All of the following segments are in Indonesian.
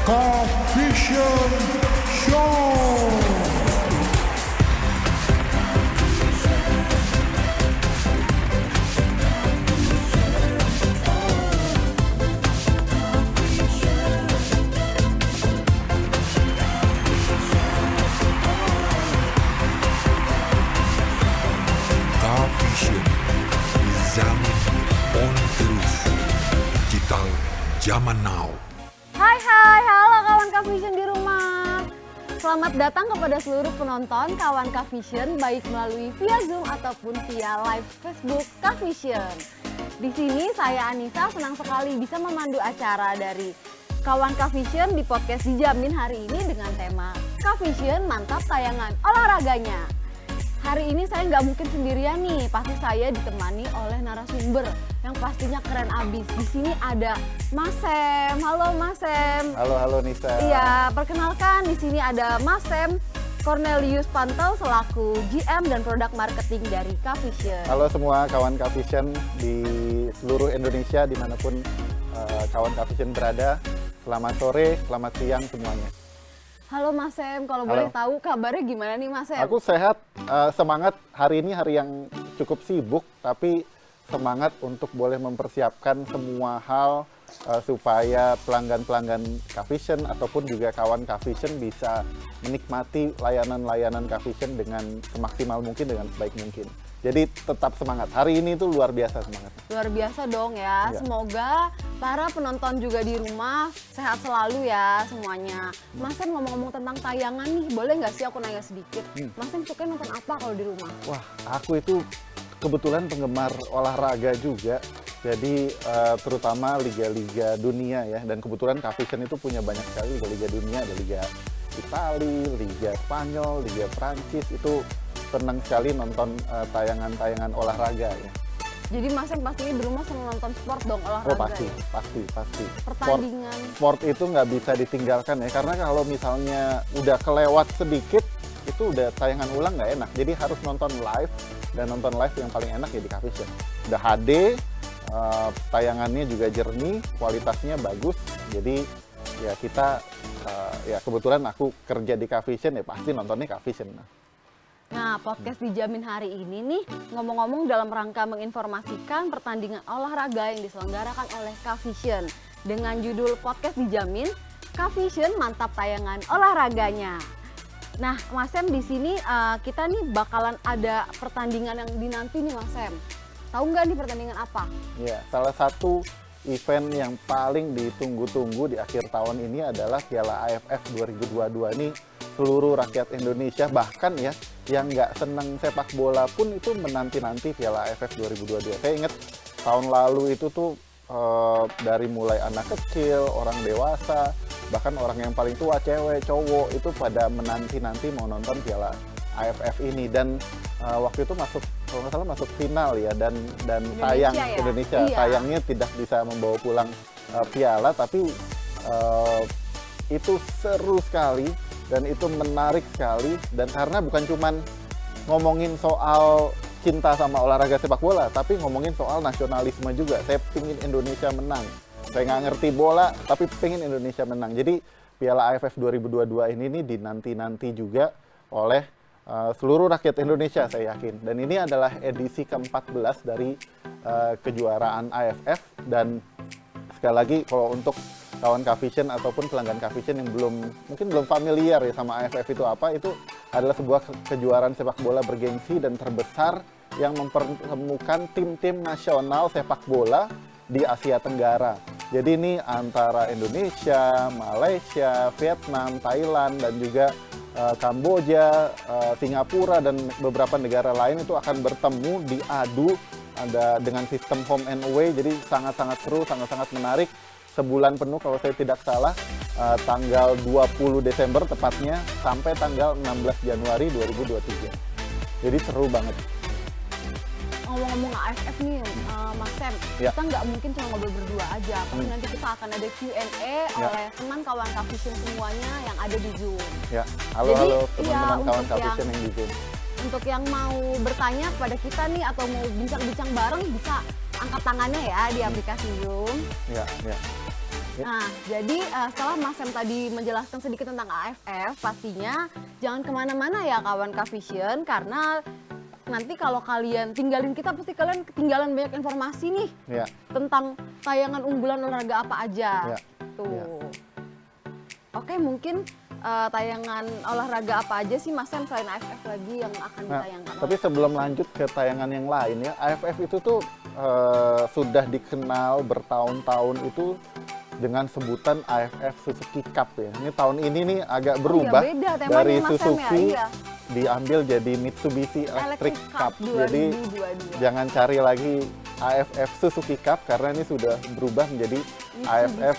Vision Show. Vision dijamin on terus digital zaman now. Hai, halo kawan Vision di rumah. Selamat datang kepada seluruh penonton kawan Vision, baik melalui via Zoom ataupun via live Facebook Vision. Di sini saya Anissa senang sekali bisa memandu acara dari kawan Vision di podcast Dijamin hari ini dengan tema Vision mantap tayangan olahraganya. Hari ini saya nggak mungkin sendirian nih, pasti saya ditemani oleh narasumber yang pastinya keren abis. Di sini ada Mas Sam. Halo Mas Sam. Halo Nisa. Iya, perkenalkan di sini ada Mas Sam Cornelius Pantau selaku GM dan Product Marketing dari Vision. Halo semua kawan Vision di seluruh Indonesia dimanapun kawan Vision berada. Selamat sore, selamat siang semuanya. Halo Mas Sam, kalau boleh tahu kabarnya gimana nih Mas Sam? Aku sehat, semangat. Hari ini hari yang cukup sibuk, tapi semangat untuk boleh mempersiapkan semua hal supaya pelanggan-pelanggan Vision ataupun juga kawan Vision bisa menikmati layanan-layanan Vision dengan semaksimal mungkin, dengan sebaik mungkin. Jadi tetap semangat. Hari ini tuh luar biasa semangat. Luar biasa dong ya. Semoga para penonton juga di rumah sehat selalu ya semuanya. Mas Sam ngomong-ngomong tentang tayangan nih, boleh nggak sih aku nanya sedikit? Mas Sam suka nonton apa kalau di rumah? Wah, aku itu kebetulan penggemar olahraga juga. Jadi terutama liga-liga dunia ya. Dan kebetulan Vision itu punya banyak sekali liga-liga dunia. Ada Liga Italia, Liga Spanyol, Liga Prancis. Itu senang sekali nonton tayangan-tayangan olahraga ya. Jadi Mas Sam pastinya di rumah senang nonton sport dong, olahraga. Oh pasti. Pertandingan. Sport itu nggak bisa ditinggalkan ya, karena kalau misalnya udah kelewat sedikit, itu udah tayangan ulang nggak enak. Jadi harus nonton live, dan nonton live yang paling enak ya di Vision. Udah HD, tayangannya juga jernih, kualitasnya bagus. Jadi ya kita, ya kebetulan aku kerja di Vision ya pasti nontonnya Vision. Nah, podcast Dijamin hari ini nih, ngomong-ngomong dalam rangka menginformasikan pertandingan olahraga yang diselenggarakan oleh Vision. Dengan judul podcast Dijamin, Vision mantap tayangan olahraganya. Nah, Mas Sam di sini kita nih bakalan ada pertandingan yang dinanti nih Mas Sam. Tahu nggak nih pertandingan apa? Ya, salah satu event yang paling ditunggu-tunggu di akhir tahun ini adalah Piala AFF 2022 nih. Seluruh rakyat Indonesia, bahkan ya yang nggak seneng sepak bola pun itu menanti-nanti Piala AFF 2022. Saya ingat tahun lalu itu tuh dari mulai anak kecil, orang dewasa, bahkan orang yang paling tua, cewek, cowok, itu pada menanti-nanti mau nonton Piala AFF ini. Dan waktu itu masuk, kalau nggak salah masuk final ya, dan sayang ya? Indonesia iya. Sayangnya tidak bisa membawa pulang piala, tapi itu seru sekali. Dan itu menarik sekali, dan karena bukan cuman ngomongin soal cinta sama olahraga sepak bola, tapi ngomongin soal nasionalisme juga. Saya pingin Indonesia menang. Saya nggak ngerti bola, tapi pingin Indonesia menang. Jadi Piala AFF 2022 ini nih dinanti-nanti juga oleh seluruh rakyat Indonesia, saya yakin. Dan ini adalah edisi ke-14 dari kejuaraan AFF. Dan sekali lagi kalau untuk kawan Vision ataupun pelanggan Vision yang mungkin belum familiar ya sama AFF itu apa, itu adalah sebuah kejuaraan sepak bola bergengsi dan terbesar yang mempertemukan tim-tim nasional sepak bola di Asia Tenggara. Jadi ini antara Indonesia, Malaysia, Vietnam, Thailand, dan juga Kamboja, Singapura, dan beberapa negara lain itu akan bertemu diadu dengan sistem home and away. Jadi sangat-sangat seru, sangat-sangat menarik. Sebulan penuh kalau saya tidak salah, tanggal 20 Desember tepatnya sampai tanggal 16 Januari 2023. Jadi seru banget. Ngomong-ngomong AFF nih, Mas Sam, ya. Kita nggak mungkin cuma ngobrol berdua aja, tapi nanti kita akan ada Q&A oleh teman kawan Vision semuanya yang ada di Zoom. Ya, halo teman-teman kawan Vision yang di Zoom. Untuk yang mau bertanya kepada kita nih atau mau bincang-bincang bareng, bisa angkat tangannya ya di aplikasi Zoom. Ya. Nah, jadi setelah Mas Sam tadi menjelaskan sedikit tentang AFF, pastinya jangan kemana-mana ya kawan K-Vision, karena nanti kalau kalian tinggalin kita, pasti kalian ketinggalan banyak informasi nih Ya. tentang tayangan unggulan olahraga apa aja. Ya. Tuh. Ya. Oke, mungkin tayangan olahraga apa aja sih Mas Sam selain AFF lagi yang akan Nah, ditayangkan? tapi sebelum lanjut ke tayangan yang lain ya, AFF itu tuh sudah dikenal bertahun-tahun itu dengan sebutan AFF Suzuki Cup ya. Ini tahun ini nih agak berubah beda temanya, dari Mas Sam, ya? Suzuki Iya. diambil jadi Mitsubishi Electric Cup. Jadi 2022. jangan cari lagi AFF Suzuki Cup karena ini sudah berubah menjadi AFF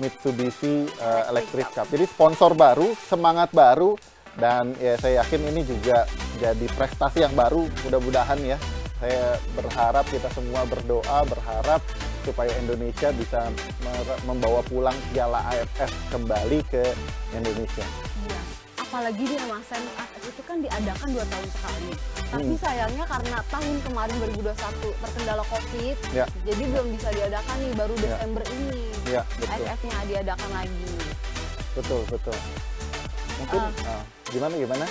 Mitsubishi Electric Cup. Jadi sponsor baru, semangat baru, dan ya saya yakin ini juga jadi prestasi yang baru. Mudah-mudahan ya, saya berharap kita semua berdoa, berharap supaya Indonesia bisa membawa pulang piala AFF kembali ke Indonesia. Iya. Apalagi dia Mas Sam, AFF itu kan diadakan 2 tahun sekali. Tapi sayangnya karena tahun kemarin 2021 terkendala COVID, Ya. jadi belum bisa diadakan nih, baru Desember ini. Ya, betul. AFF-nya diadakan lagi. Betul, betul. Mungkin gimana?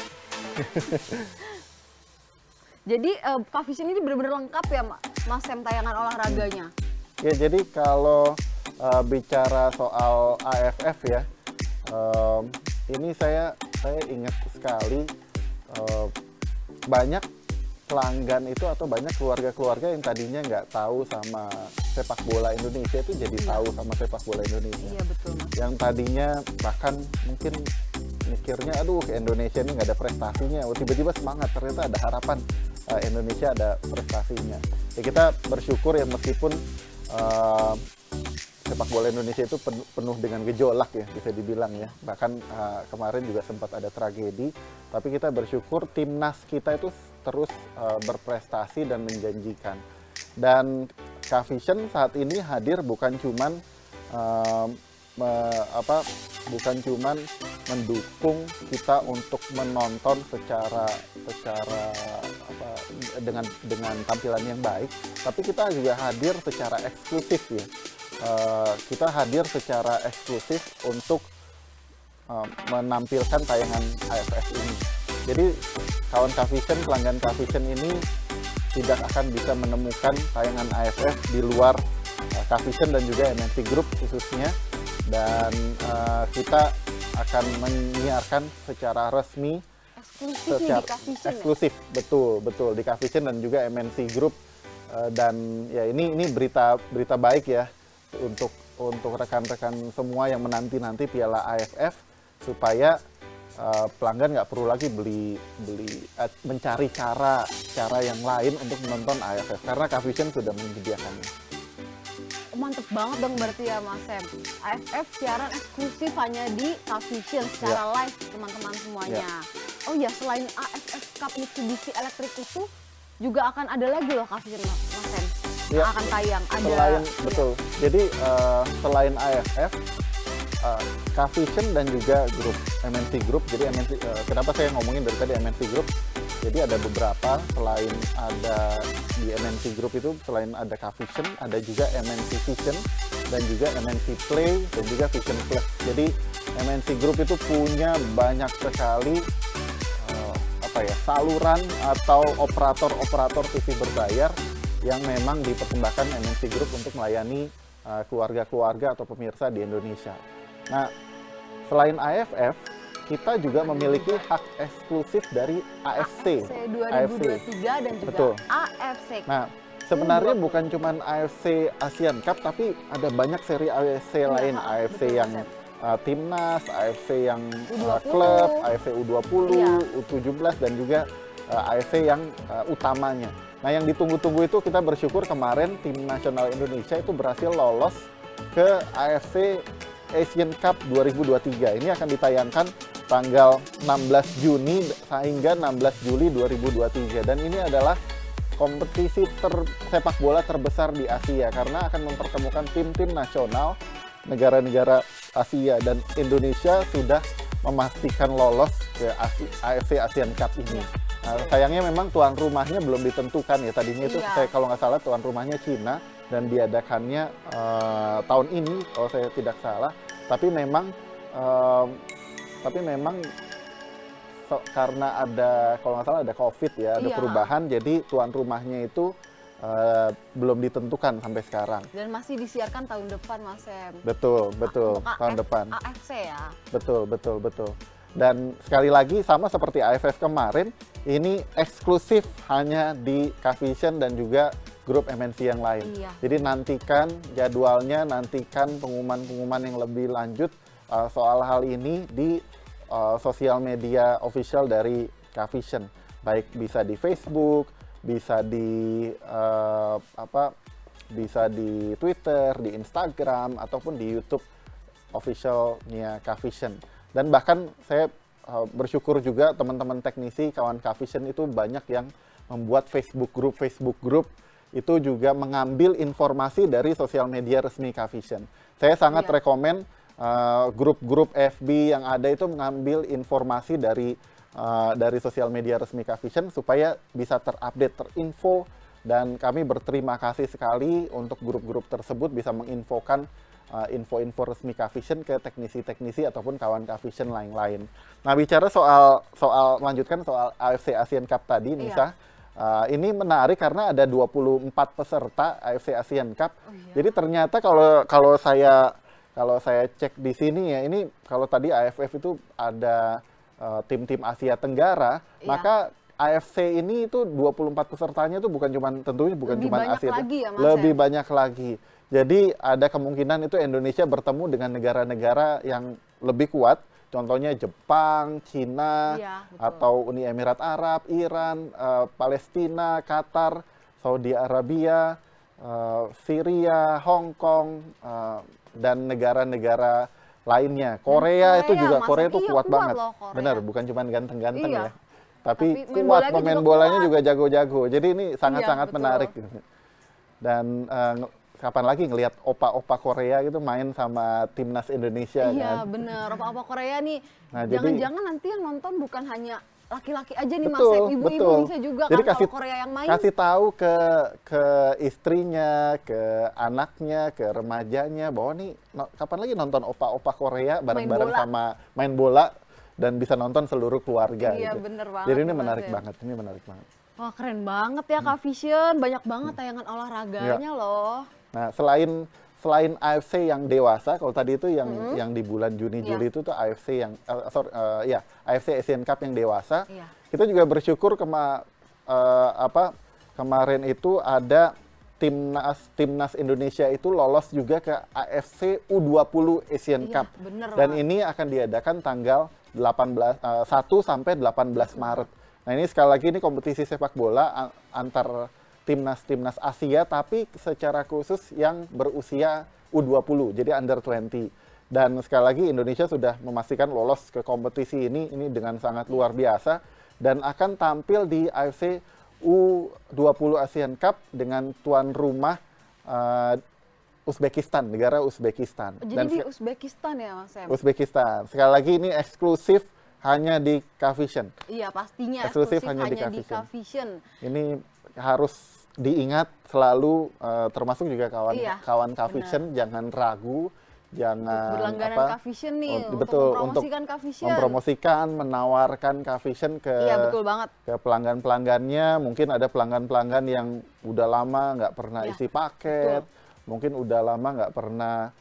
Jadi K-Vision ini benar-benar lengkap ya Mas Sam tayangan olahraganya. Ya, jadi kalau bicara soal AFF ya, ini saya ingat sekali banyak pelanggan itu atau banyak keluarga-keluarga yang tadinya nggak tahu sama sepak bola Indonesia itu jadi tahu sama sepak bola Indonesia. Iya betul Mas. Yang tadinya bahkan mungkin mikirnya, aduh Indonesia ini nggak ada prestasinya, tiba-tiba semangat, ternyata ada harapan Indonesia ada prestasinya. Ya kita bersyukur ya meskipun sepak bola Indonesia itu penuh dengan gejolak ya, bisa dibilang ya. Bahkan kemarin juga sempat ada tragedi, tapi kita bersyukur timnas kita itu terus berprestasi dan menjanjikan. Dan K-Vision saat ini hadir bukan cuman mendukung kita untuk menonton secara dengan tampilan yang baik, tapi kita juga hadir secara eksklusif ya. Kita hadir secara eksklusif untuk menampilkan tayangan AFF ini. Jadi kawan K-Vision, pelanggan K-Vision ini tidak akan bisa menemukan tayangan AFF di luar K-Vision dan juga MNC Group khususnya. Dan kita akan menyiarkan secara resmi, eksklusif, betul di K-Vision dan juga MNC Group. Dan ya ini berita baik ya untuk rekan-rekan semua yang menanti Piala AFF, supaya pelanggan nggak perlu lagi mencari cara yang lain untuk menonton AFF karena K-Vision sudah menyediakannya. Mantep banget dong berarti ya Mas Sam. AFF siaran eksklusif hanya di K-Vision secara live teman-teman semuanya. Oh ya, selain AFF Cup Mitsubishi Electric itu juga akan ada lagi loh K-Vision Mas Sam yang akan tayang. Betul. Jadi selain AFF, K-Vision dan juga grup MNC Group. Jadi kenapa saya ngomongin dari tadi MNC Group? Jadi ada beberapa, selain ada di MNC Group itu, selain ada K-Vision, ada juga MNC Vision dan juga MNC Play dan juga Vision Plus. Jadi MNC Group itu punya banyak sekali saluran atau operator TV berbayar yang memang dipersembahkan MNC Group untuk melayani keluarga-keluarga atau pemirsa di Indonesia. Nah, selain AFF, kita juga memiliki hak eksklusif dari AFC 2023 dan juga betul. AFC. Nah, sebenarnya bukan cuma AFC Asian Cup, tapi ada banyak seri AFC lain, AFC yang timnas, AFC yang klub, AFC U20, U17 dan juga AFC yang utamanya. Nah, yang ditunggu-tunggu itu kita bersyukur kemarin tim nasional Indonesia itu berhasil lolos ke AFC Asian Cup 2023. Ini akan ditayangkan tanggal 16 Juni hingga 16 Juli 2023. Dan ini adalah kompetisi sepak bola terbesar di Asia karena akan mempertemukan tim-tim nasional negara-negara Asia, dan Indonesia sudah memastikan lolos ke AFC Asian Cup ini. Sayangnya memang tuan rumahnya belum ditentukan ya. Tadinya itu Iya. saya kalau nggak salah tuan rumahnya Cina dan diadakannya tahun ini kalau saya tidak salah. Tapi memang karena ada kalau nggak salah ada COVID ya, ada Iya. perubahan. Jadi tuan rumahnya itu belum ditentukan sampai sekarang. Dan masih disiarkan tahun depan, Mas Sam. Betul, betul. Untuk Tahun depan. AFC ya. Betul, betul, betul. Dan sekali lagi sama seperti AFF kemarin, ini eksklusif hanya di Cavision dan juga grup MNC yang lain. Iya. Jadi nantikan jadwalnya, nantikan pengumuman-pengumuman yang lebih lanjut soal hal ini di sosial media official dari Cavision. Baik bisa di Facebook, bisa di bisa di Twitter, di Instagram, ataupun di YouTube officialnya Cavision. Dan bahkan saya bersyukur juga teman-teman teknisi, kawan Cavision itu banyak yang membuat Facebook group itu juga mengambil informasi dari sosial media resmi Cavision. Saya sangat Iya. rekomen grup-grup FB yang ada itu mengambil informasi dari sosial media resmi Cavision supaya bisa terupdate, terinfo, dan kami berterima kasih sekali untuk grup-grup tersebut bisa menginfokan info-info resmi Cavision ke teknisi-teknisi ataupun kawan Cavision lain-lain. Nah, bicara melanjutkan soal AFC Asian Cup tadi, Nisa, ini menarik karena ada 24 peserta AFC Asian Cup. Oh, iya. Jadi ternyata kalau saya cek di sini ya, ini kalau tadi AFF itu ada tim-tim Asia Tenggara, Iya. maka AFC ini itu 24 pesertanya itu tentunya bukan Lebih cuma banyak Asia, lagi ya, Mas, lebih ya? banyak lagi. Jadi ada kemungkinan itu Indonesia bertemu dengan negara-negara yang lebih kuat, contohnya Jepang, Cina, Iya, betul. atau Uni Emirat Arab, Iran, Palestina, Qatar, Saudi Arabia, Syria, Hong Kong, dan negara-negara lainnya. Korea itu juga, Mas, Korea itu iya, kuat banget. loh Korea. Benar, bukan cuma ganteng-ganteng Iya. ya. Tapi main kuat, bolanya pemain juga bolanya kuat. juga jago-jago. Jadi ini sangat-sangat betul. menarik. Dan kapan lagi ngelihat opa-opa Korea gitu main sama timnas Indonesia Iya, kan. bener. Apa-apa Korea nih, Nah, jadi- jangan-jangan nanti yang nonton bukan hanya laki-laki aja nih, Mas Betul, Sam. Ibu-ibu betul. bisa juga Jadi kan kalau Korea yang main. kasih tahu ke istrinya, ke anaknya, ke remajanya bahwa nih kapan lagi nonton opa-opa Korea bareng-bareng bola. sama main bola dan bisa nonton seluruh keluarga Iya, gitu. bener banget Jadi ini tuh, Mas menarik Sam. banget, ini menarik banget. Wah, keren banget ya Cavision. Banyak banget tayangan Iya. olahraganya loh. Nah, selain AFC yang dewasa, kalau tadi itu yang di bulan Juni-Juli Iya. itu tuh AFC yang AFC Asian Cup yang dewasa. Iya. Kita juga bersyukur kemarin itu ada timnas Indonesia itu lolos juga ke AFC U20 Asian Iya, Cup. bener Dan banget. ini akan diadakan tanggal 1 sampai 18 Maret. Nah, ini sekali lagi ini kompetisi sepak bola antar timnas Asia, tapi secara khusus yang berusia U20, jadi under 20. Dan sekali lagi Indonesia sudah memastikan lolos ke kompetisi ini dengan sangat luar biasa dan akan tampil di AFC U20 Asian Cup dengan tuan rumah Uzbekistan, negara Uzbekistan. Jadi di Uzbekistan ya, Mas Sam? Uzbekistan. Sekali lagi ini eksklusif hanya di Cavision. Iya, pastinya Eksklusif eksklusif hanya di hanya di Cavision. Cavision. Ini harus diingat selalu, termasuk juga Iya, kawan Cavision, jangan ragu, jangan Berlangganan Cavision nih untuk betul, mempromosikan Cavision. mempromosikan, menawarkan Cavision Iya, betul banget. ke pelanggan-pelanggannya. Mungkin ada pelanggan-pelanggan yang udah lama nggak pernah Iya, isi paket, mungkin udah lama nggak pernah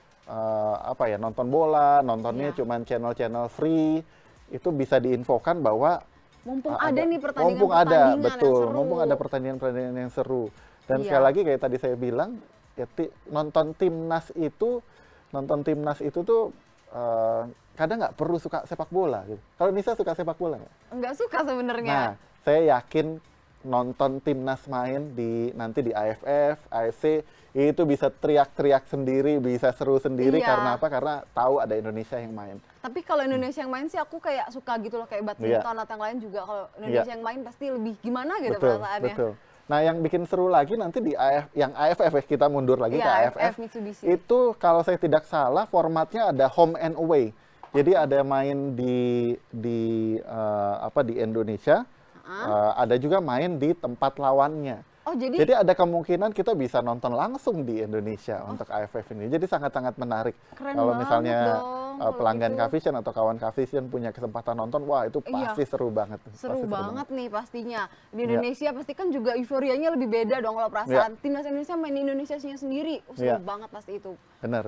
nonton bola, nontonnya Iya. cuman channel-channel free. Itu bisa diinfokan bahwa Mumpung ada nih pertandingan-pertandingan mumpung ada, yang betul, seru. mumpung ada pertandingan-pertandingan yang seru. Dan Iya. sekali lagi kayak tadi saya bilang, ya, nonton timnas itu tuh kadang nggak perlu suka sepak bola gitu. Kalau Nisa suka sepak bola nggak? Enggak suka sebenarnya. Nah, saya yakin nonton timnas main nanti di AFF, AFC itu bisa teriak-teriak sendiri, bisa seru sendiri. Iya. Karena apa? Karena tahu ada Indonesia yang main. Tapi kalau Indonesia yang main sih aku kayak suka gitu loh, kayak badminton atau yang lain juga. Kalau Indonesia yang main pasti lebih gimana gitu Betul, perasaannya. betul. Nah, yang bikin seru lagi nanti di AFF ya, kita mundur lagi Iya, ke AFF AFF. Mitsubishi. Itu kalau saya tidak salah formatnya ada home and away. Jadi ada main di Indonesia, ada juga main di tempat lawannya. Oh, Jadi ada kemungkinan kita bisa nonton langsung di Indonesia untuk AFF ini. Jadi sangat-sangat menarik. Keren Kalau banget misalnya dong, kalau pelanggan gitu. Cavision atau kawan Cavision punya kesempatan nonton, wah itu pasti seru banget. Seru Pasti banget nih pastinya. Di Iya. Indonesia pasti kan juga euforianya lebih beda dong kalau perasaan. Timnas Indonesia main di Indonesianya sendiri. Seru Iya. banget pasti itu. Benar.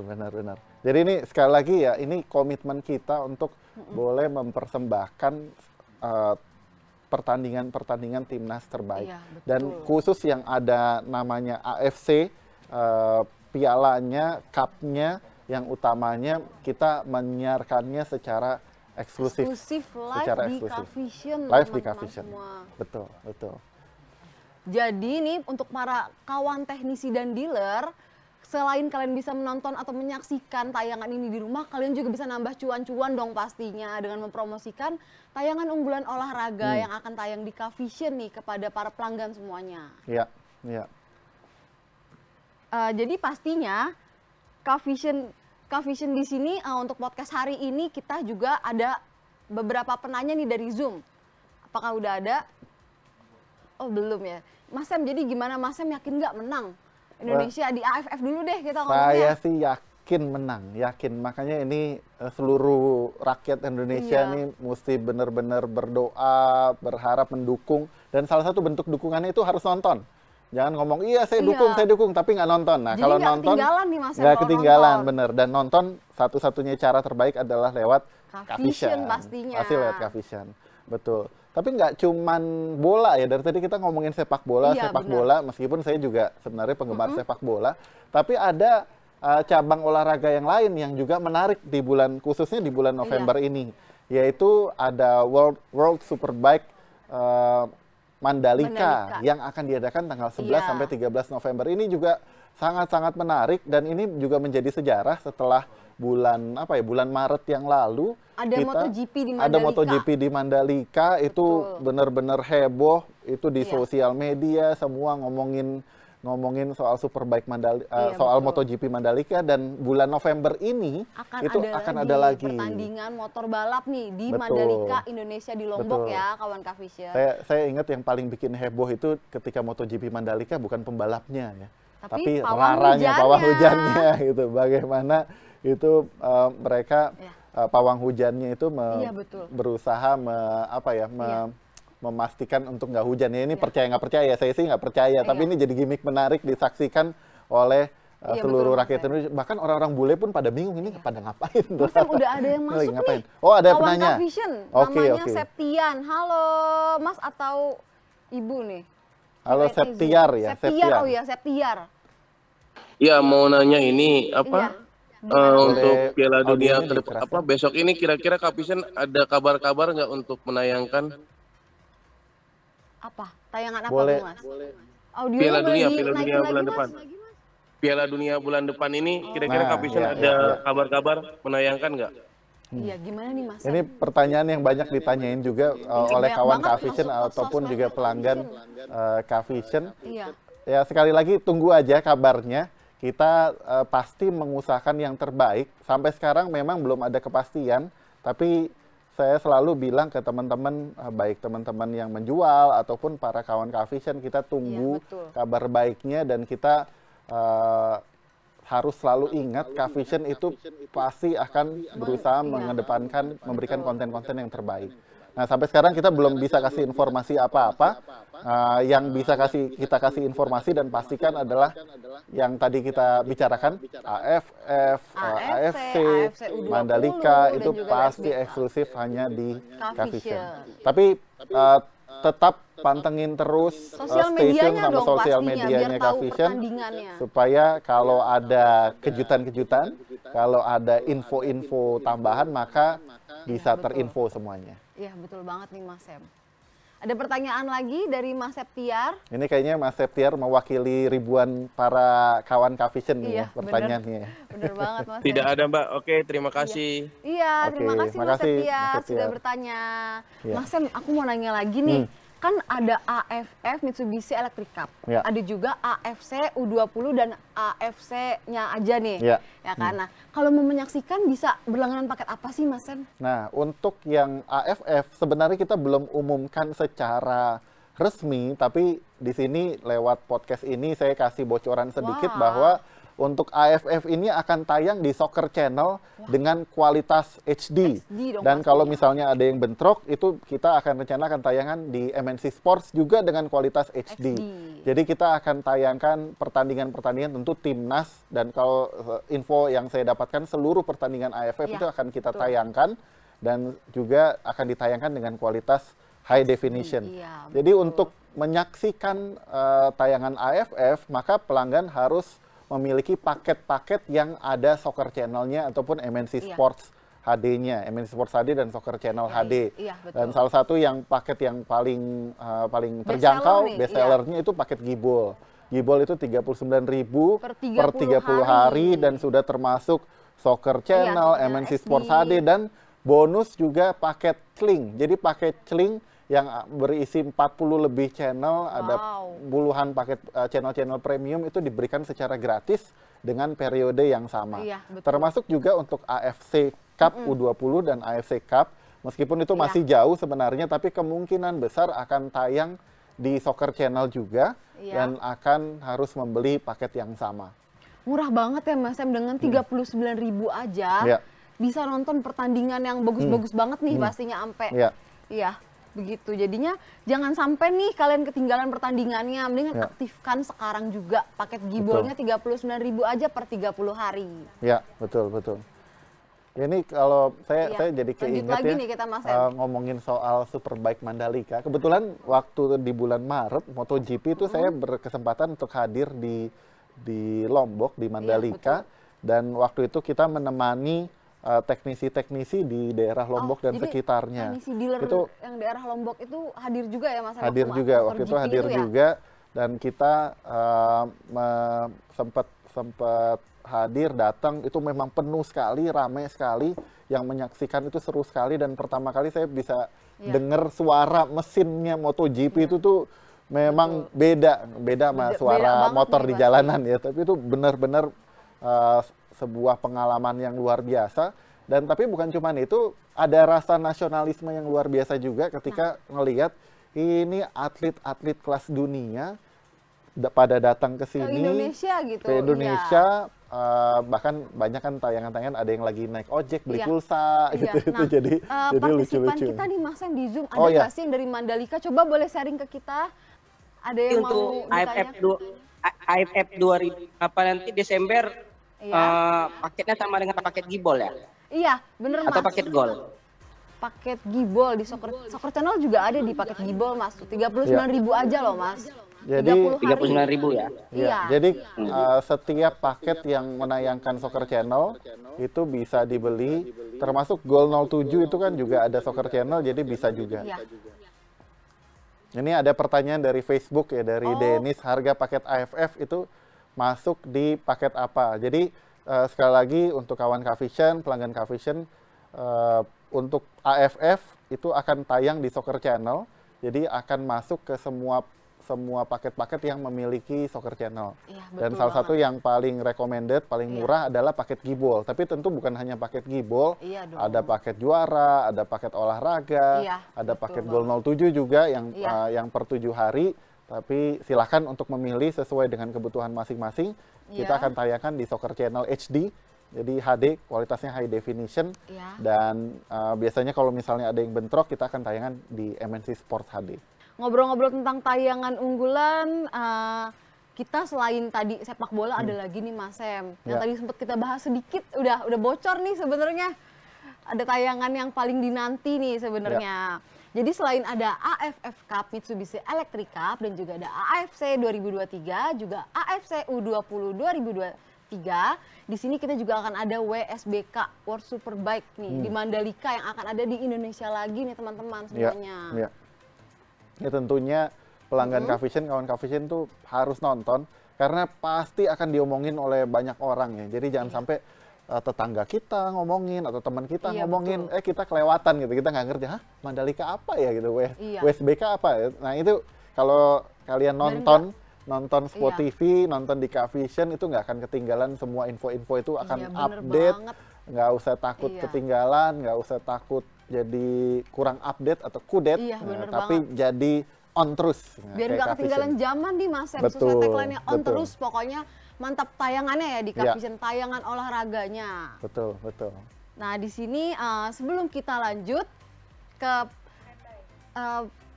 Jadi ini sekali lagi ya, ini komitmen kita untuk boleh mempersembahkan pertandingan-pertandingan timnas terbaik. Iya, betul. Dan khusus yang ada namanya AFC, pialanya, cupnya, yang utamanya kita menyiarkannya secara eksklusif. Live Secara di eksklusif. Cavision. Live di teman-teman Cavision. semua. Betul. Jadi nih untuk para kawan teknisi dan dealer, selain kalian bisa menonton atau menyaksikan tayangan ini di rumah, kalian juga bisa nambah cuan-cuan dong pastinya dengan mempromosikan tayangan unggulan olahraga yang akan tayang di Cavision nih kepada para pelanggan semuanya. Iya. Jadi pastinya Cavision di sini untuk podcast hari ini kita juga ada beberapa penanya nih dari Zoom. Apakah udah ada? Oh belum ya. Mas Sam, jadi gimana Mas Sam, yakin nggak menang Indonesia di AFF dulu deh kita ngomongnya? Saya sih yakin menang, yakin. Makanya ini seluruh rakyat Indonesia nih mesti benar-benar berdoa, berharap, mendukung. Dan salah satu bentuk dukungannya itu harus nonton. Jangan ngomong, iya saya dukung, tapi nggak nonton. Nah, jadi kalau nggak nonton, ketinggalan nih Mas Sam, nggak kalau ketinggalan, nonton. bener. Dan nonton, satu-satunya cara terbaik adalah lewat Cavision pastinya. Pasti lewat Cavision, betul. Tapi nggak cuman bola ya, dari tadi kita ngomongin sepak bola, meskipun saya juga sebenarnya penggemar sepak bola, tapi ada cabang olahraga yang lain yang juga menarik di bulan, khususnya di bulan November ini, yaitu ada World Superbike Mandalika yang akan diadakan tanggal 11 sampai 13 November. Ini juga sangat-sangat menarik dan ini juga menjadi sejarah setelah bulan Maret yang lalu ada MotoGP di Mandalika. Ada MotoGP di Mandalika, itu benar-benar heboh, itu di sosial media semua ngomongin soal Superbike soal MotoGP Mandalika, dan bulan November ini akan ada lagi pertandingan motor balap nih di Mandalika, Indonesia, di Lombok ya kawan Cavision. Saya ingat yang paling bikin heboh itu ketika MotoGP Mandalika bukan pembalapnya ya, tapi pawang pawang hujannya gitu. Bagaimana itu mereka pawang hujannya itu berusaha memastikan untuk nggak hujan. Ya, ini percaya nggak percaya, saya sih nggak percaya, tapi ini jadi gimmick menarik disaksikan oleh seluruh rakyat Indonesia. Bahkan orang-orang bule pun pada bingung ini pada ngapain. Mas Sam, udah ada yang masuk nih. Oh, ada kawan penanya. Cavision, namanya Septian. Halo Mas atau Ibu nih? Halo Septiar ya. Septiar, Septiar. Ya, mau nanya ini untuk Piala Dunia besok ini, kira-kira Cavision ada kabar-kabar nggak untuk menayangkan? Apa? Tayangan apa Mas? Audionya Piala Dunia bulan lagi, depan. Mas. Piala Dunia bulan depan ini kira-kira Cavision ada kabar-kabar menayangkan nggak? Iya, gimana nih Mas? Ini pertanyaan yang banyak ditanyain juga oleh kawan Cavision ataupun juga pelanggan Cavision. Iya. Ya, sekali lagi tunggu aja kabarnya. Kita pasti mengusahakan yang terbaik. Sampai sekarang memang belum ada kepastian, tapi saya selalu bilang ke teman-teman, baik teman-teman yang menjual ataupun para kawan Cavision, kita tunggu kabar baiknya, dan kita harus selalu ingat Cavision itu pasti akan berusaha mengedepankan, memberikan konten-konten yang terbaik. Nah, sampai sekarang kita belum bisa kasih informasi apa-apa. Yang bisa kita kasih informasi dan pastikan adalah yang tadi kita bicarakan, AFF, AFC, Mandalika, itu pasti eksklusif hanya di Cavision. Tapi tetap pantengin terus stasiun sama sosial medianya Cavision, supaya kalau ada kejutan-kejutan, kalau ada info-info tambahan, maka bisa terinfo semuanya. Iya, betul banget nih Mas Sam. Ada pertanyaan lagi dari Mas Septiar. Ini kayaknya Mas Septiar mewakili ribuan para kawan Cavision nih ya, pertanyaannya. Bener banget Mas. Tidak ada Mbak, oke, terima kasih. Iya, terima kasih Mas Septiar sudah bertanya. Mas Sam, aku mau nanya lagi nih. kan ada AFF Mitsubishi Electric Cup, ada juga AFC U20 dan AFC-nya aja nih, ya kan? Nah, kalau mau menyaksikan bisa berlangganan paket apa sih, Mas Sam? Nah, untuk yang AFF sebenarnya kita belum umumkan secara resmi, tapi di sini lewat podcast ini saya kasih bocoran sedikit bahwa untuk AFF ini akan tayang di Soccer Channel dengan kualitas HD. Dan kalau misalnya ada yang bentrok, itu kita akan rencanakan tayangan di MNC Sports juga dengan kualitas HD. Jadi kita akan tayangkan pertandingan-pertandingan tentu timnas, dan kalau info yang saya dapatkan seluruh pertandingan AFF itu akan kita tayangkan, dan juga akan ditayangkan dengan kualitas high definition. Jadi untuk menyaksikan tayangan AFF, maka pelanggan harus memiliki paket-paket yang ada Soccer Channel-nya ataupun MNC Sports HD-nya, MNC Sports HD dan Soccer Channel HD. Dan salah satu yang paket yang paling terjangkau, best sellernya itu paket Gibol. Gibol itu 39.000 per 30 hari dan sudah termasuk Soccer Channel, MNC Sports HD, dan bonus juga paket Sling. Jadi paket Sling yang berisi 40 lebih channel, ada puluhan paket channel-channel premium itu diberikan secara gratis dengan periode yang sama. Termasuk juga untuk AFC Cup U20 dan AFC Cup, meskipun itu masih jauh sebenarnya, tapi kemungkinan besar akan tayang di Soccer Channel juga, dan akan harus membeli paket yang sama. Murah banget ya Mas Sam, dengan 39.000 aja bisa nonton pertandingan yang bagus-bagus banget nih pastinya sampai. Begitu, jadinya jangan sampai nih kalian ketinggalan pertandingannya, mendingan aktifkan sekarang juga paket Gibolnya 39.000 aja per 30 hari. Ya, betul. Ini kalau saya jadi keinget ya, nih kita, Mas ngomongin soal Superbike Mandalika. Kebetulan waktu di bulan Maret MotoGP itu saya berkesempatan untuk hadir di Lombok, di Mandalika, dan waktu itu kita menemani teknisi-teknisi di daerah Lombok dan sekitarnya. Teknisi dealer itu yang daerah Lombok itu hadir juga ya Mas? Hadir juga, waktu itu hadir juga, dan kita sempat hadir, datang, itu memang penuh sekali, ramai sekali, yang menyaksikan itu seru sekali, dan pertama kali saya bisa dengar suara mesinnya MotoGP itu tuh memang beda sama suara motor di jalanan ya, tapi itu benar-benar sebuah pengalaman yang luar biasa. Dan tapi bukan cuma itu, ada rasa nasionalisme yang luar biasa juga ketika ngelihat ini atlet-atlet kelas dunia pada datang ke sini, ke Indonesia, bahkan banyak kan tayangan-tayangan ada yang lagi naik ojek, beli pulsa gitu. Jadi lucu-lucu. Kita nih Mas Sam di Zoom ada nggak sih yang dari Mandalika? Coba boleh sharing ke kita. Ada yang mau ditanya? AFF 2000 apa nanti Desember, paketnya sama dengan paket Gibol ya? Iya, bener Mas. Atau paket Gold? Paket Gibol di Soccer Channel juga ada di paket Gibol Mas. 39.000 aja loh Mas. Jadi 39.000 ya? Iya. Jadi setiap paket yang menayangkan Soccer Channel itu bisa dibeli, termasuk Gol 07 itu kan juga ada Soccer Channel, jadi bisa juga. Ini ada pertanyaan dari Facebook ya, dari Dennis, harga paket AFF itu masuk di paket apa? Jadi sekali lagi untuk kawan Kavision, pelanggan Kavision, untuk AFF itu akan tayang di Soccer Channel, jadi akan masuk ke semua paket-paket yang memiliki Soccer Channel. Dan salah satu yang paling recommended, paling murah adalah paket Gibol. Tapi tentu bukan hanya paket Gibol, ada paket juara, ada paket olahraga, ada paket Gol 07 juga yang per 7 hari. Tapi silahkan untuk memilih sesuai dengan kebutuhan masing-masing. Kita akan tayangkan di Soccer Channel HD, jadi HD, kualitasnya high definition. Dan biasanya kalau misalnya ada yang bentrok, kita akan tayangan di MNC Sports HD. Ngobrol-ngobrol tentang tayangan unggulan, kita selain tadi sepak bola ada lagi nih Mas Sam. Yang tadi sempat kita bahas sedikit, udah bocor nih sebenarnya. Ada tayangan yang paling dinanti nih sebenarnya. Jadi selain ada AFF Cup Mitsubishi Electric Cup dan juga ada AFC 2023, juga AFC U20 2023, di sini kita juga akan ada WSBK World Superbike nih di Mandalika yang akan ada di Indonesia lagi nih teman-teman semuanya. Ya tentunya pelanggan Kavision, kawan Kavision tuh harus nonton karena pasti akan diomongin oleh banyak orang ya. Jadi jangan sampai tetangga kita ngomongin atau teman kita Iya, ngomongin, betul. kita kelewatan gitu, kita nggak ngerti, hah Mandalika apa ya gitu, Iya. WSBK apa? Nah itu kalau kalian nonton Spot Iya. TV, nonton di Kavision itu nggak akan ketinggalan, semua info-info itu akan Iya, bener update, banget. nggak usah takut Iya. ketinggalan, nggak usah takut jadi kurang update atau kudet, Iya, bener tapi jadi on terus. Nah, Biar kayak nggak Kavision. ketinggalan zaman nih Mas Sam, Betul, sesuai tagline-nya on betul. terus, pokoknya mantap tayangannya ya di Iya. Kavision, tayangan olahraganya. Betul, betul. Nah di sini sebelum kita lanjut ke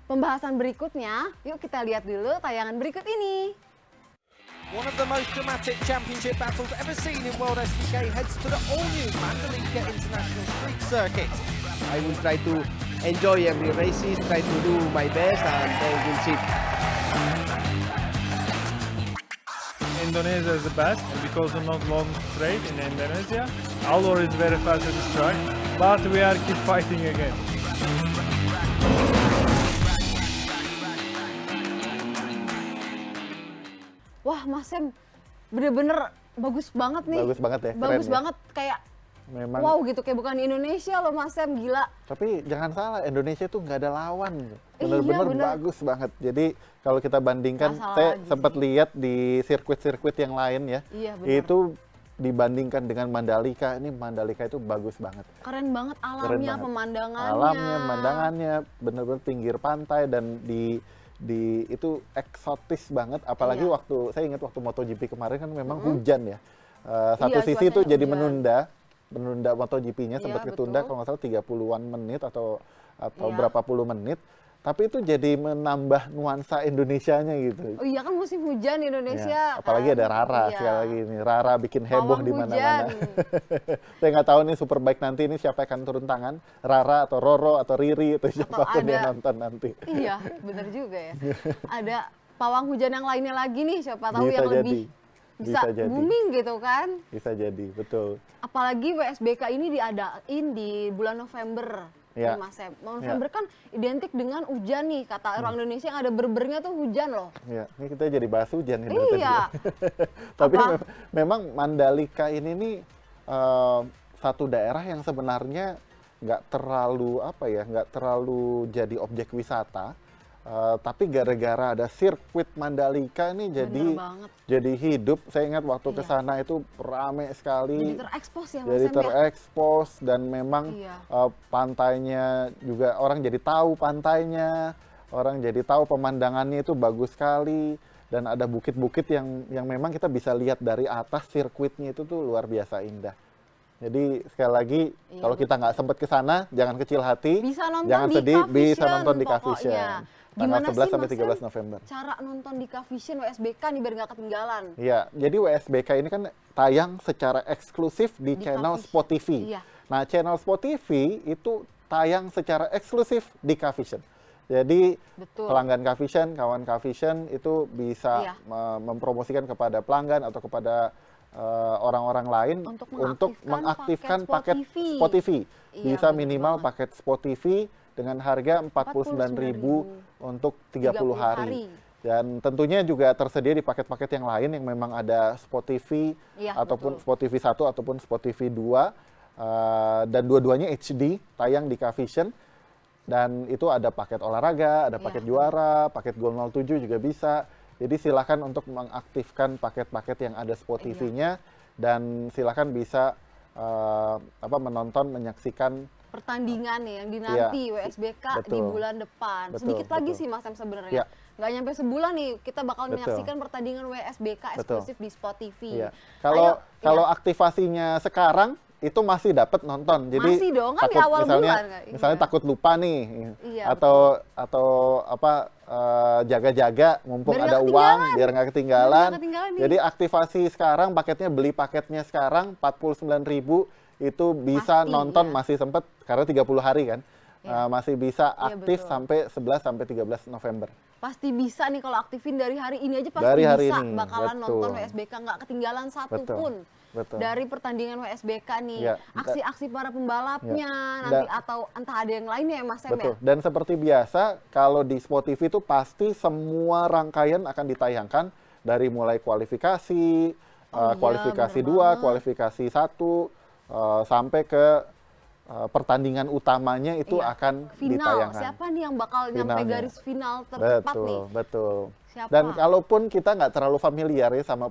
pembahasan berikutnya, yuk kita lihat dulu tayangan berikut ini. One of the most dramatic championship battles ever seen in World SBK heads to the all-new Mandalika International Street Circuit. I will try to enjoy every races, try to do my best, and then we'll see. Indonesia is the best because of not long straight in Indonesia. Alor is very fast at this track, but we are keep fighting again. Wah Mas Sam, bener-bener bagus banget nih. Bagus banget ya, keren Bagus ya. banget, kayak Memang. wow gitu, kayak bukan di Indonesia loh Mas Sam, gila. Tapi jangan salah, Indonesia tuh nggak ada lawan. Iya, Bener-bener bener. bagus banget. Jadi kalau kita bandingkan, Nggak salah saya lagi sempat sih. lihat di sirkuit-sirkuit yang lain ya. Iya, bener. Itu dibandingkan dengan Mandalika, ini Mandalika itu bagus banget. Keren banget Keren alamnya, banget. pemandangannya. Alamnya, pemandangannya, bener-bener pinggir pantai dan di itu eksotis banget. Apalagi Iya. waktu saya ingat waktu MotoGP kemarin kan memang hujan ya. Satu Iya, sisi itu cuacanya jadi hujan. menunda MotoGP-nya, Iya, sempat ketunda betul. kalau nggak salah 30-an menit atau Iya. berapa puluh menit. Tapi itu jadi menambah nuansa Indonesianya gitu. Oh iya kan musim hujan di Indonesia. Ya, apalagi kan. ada Rara Iya. sekali lagi ini. Rara bikin heboh Pawang di mana-mana. hujan. Saya nggak tahu nih Superbike nanti ini siapa yang akan turun tangan, Rara atau Roro atau Riri atau siapapun yang ada- nonton nanti. Iya, bener juga ya. Ada pawang hujan yang lainnya lagi nih, siapa tahu Bisa yang jadi. lebih bisa Bisa jadi. booming gitu kan. Bisa jadi, betul. Apalagi WSBK ini diadain di bulan November. Ya. Nih, Mas Sam. November kan identik dengan hujan nih, kata orang Indonesia yang ada berbernya tuh hujan loh. Ya, ini kita jadi bahas hujan ini dari tadi Iya. ya. Tapi Apa? memang Mandalika ini nih satu daerah yang sebenarnya nggak terlalu jadi objek wisata. Tapi gara-gara ada sirkuit Mandalika ini Bener banget. jadi hidup. Saya ingat waktu ke Iya. sana itu ramai sekali. Jadi terekspos ya Mas Jadi Sam ya. terekspos dan memang Iya. pantainya juga orang jadi tahu pantainya, orang jadi tahu pemandangannya itu bagus sekali dan ada bukit-bukit yang memang kita bisa lihat dari atas sirkuitnya itu tuh luar biasa indah. Jadi sekali lagi Iya, kalau kita nggak sempat ke sana jangan kecil hati, Bisa nonton jangan di sedih, bisa Kavision nonton di pokoknya. Kavision. Tanggal Gimana 11 sih, sampai Mas 13 Sam, November. cara nonton di Kavision WSBK nih biar nggak ketinggalan? Iya, jadi WSBK ini kan tayang secara eksklusif di Di channel Kavision. Spot TV. Iya. Nah, channel Spot TV itu tayang secara eksklusif di Kavision. Jadi Betul. pelanggan Kavision, kawan Kavision itu bisa Iya. mempromosikan kepada pelanggan atau kepada orang-orang lain Untuk mengaktifkan paket paket Spot TV. Iya, Bisa bener minimal banget. paket Spot TV dengan harga 49.000 untuk 30 hari. Dan tentunya juga tersedia di paket-paket yang lain yang memang ada Spot TV Iya, ataupun betul. Spot TV 1 ataupun Spot TV 2 dan dua-duanya HD tayang di Kavision. Dan itu ada paket olahraga, ada Iya. paket juara, paket Gol 07 juga bisa. Jadi silakan untuk mengaktifkan paket-paket yang ada Spot Iya. TV-nya dan silakan bisa menonton, menyaksikan. Pertandingan nih yang dinanti Iya, WSBK di betul. bulan depan. Betul, Sedikit lagi betul. sih Mas Sam sebenarnya. Iya. Nggak nyampe sebulan nih kita bakal Betul. menyaksikan pertandingan WSBK eksklusif di Spot TV. Iya. Ayo, Kalau iya. aktivasinya sekarang itu masih dapat nonton. Jadi Masih dong, kan di awal misalnya, bulan, Kak. misalnya Iya. takut lupa nih, Iya, atau jaga-jaga mumpung Biar ada nggak uang ketinggalan. biar nggak ketinggalan. Biar nggak ketinggalan nih. Jadi aktivasi sekarang beli paketnya sekarang 49.000 itu bisa Pasti, nonton iya. masih sempet karena 30 hari kan. Iya. Masih bisa Iya, aktif betul. sampai 11 sampai 13 November. Pasti bisa nih kalau aktifin dari hari ini aja pasti Dari hari bisa ini, bakalan betul. nonton WSBK, nggak ketinggalan satu Betul, pun betul. dari pertandingan WSBK nih. Iya, Aksi-aksi para pembalapnya Iya. nanti atau entah ada yang lainnya ya Mas Sam Betul. ya. Dan seperti biasa, kalau di Spot TV itu pasti semua rangkaian akan ditayangkan dari mulai kualifikasi, Oh iya, kualifikasi bener 2, banget. kualifikasi 1, sampai ke pertandingan utamanya itu akan final. Ditayangkan. Siapa nih yang bakal nyampe garis final tercepat nih? Betul. Siapa? Dan kalaupun kita nggak terlalu familiar ya sama